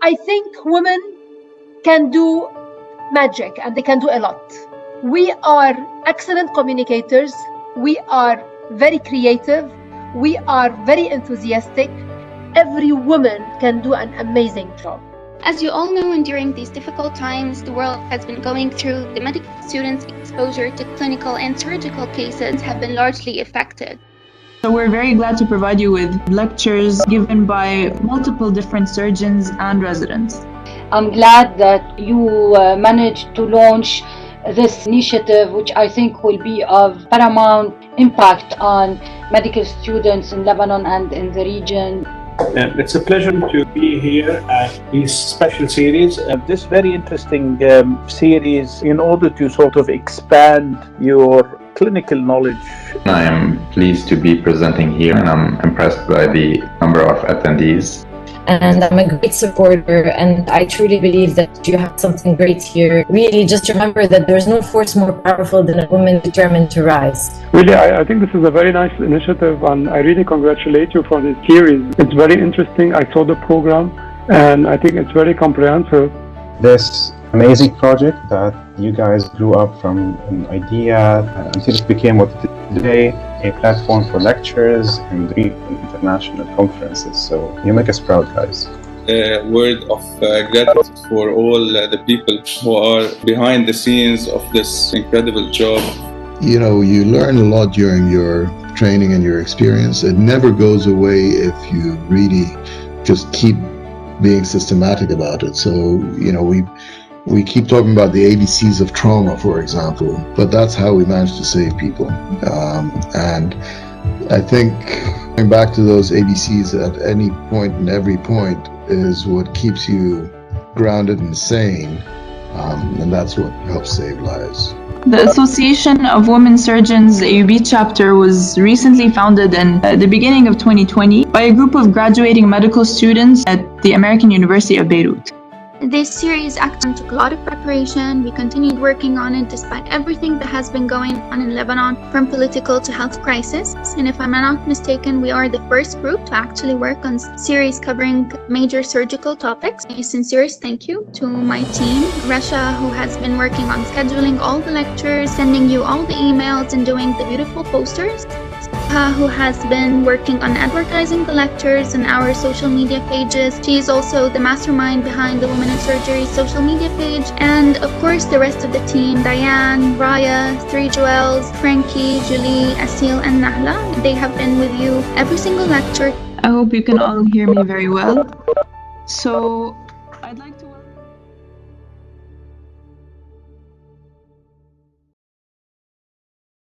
I think women can do magic and they can do a lot. We are excellent communicators. We are very creative. We are very enthusiastic. Every woman can do an amazing job. As you all know, and during these difficult times, the world has been going through, the medical students' exposure to clinical and surgical cases have been largely affected. So we're very glad to provide you with lectures given by multiple different surgeons and residents. I'm glad that you managed to launch this initiative, which I think will be of paramount impact on medical students in Lebanon and in the region. It's a pleasure to be here at this special series. This very interesting series in order to sort of expand your clinical knowledge. I am pleased to be presenting here, and I'm impressed by the number of attendees. And I'm a great supporter, and I truly believe that you have something great here. Really, just remember that there's no force more powerful than a woman determined to rise. Really, I think this is a very nice initiative, and I really congratulate you for this series. It's very interesting. I saw the program, and I think it's very comprehensive. This amazing project that you guys grew up from an idea until it became what it is today, a platform for lectures and 3 international conferences. So you make us proud, guys. A word of gratitude for all the people who are behind the scenes of this incredible job. You know, you learn a lot during your training and your experience. It never goes away if you really just keep being systematic about it. So, you know, we keep talking about the ABCs of trauma, for example, but that's how we manage to save people. And I think going back to those ABCs at any point and every point is what keeps you grounded and sane, and that's what helps save lives. The Association of Women Surgeons AUB chapter was recently founded in the beginning of 2020 by a group of graduating medical students at the American University of Beirut. This series actually took a lot of preparation. We continued working on it despite everything that has been going on in Lebanon, from political to health crisis. And if I'm not mistaken, we are the first group to actually work on series covering major surgical topics. A sincere thank you to my team, Rasha, who has been working on scheduling all the lectures, sending you all the emails, and doing the beautiful posters. Who has been working on advertising the lectures and our social media pages. She is also the mastermind behind the Women in Surgery social media page. And of course, the rest of the team, Diane, Raya, 3 Joels, Frankie, Julie, Asil, and Nahla. They have been with you every single lecture. I hope you can all hear me very well. So I'd like to welcome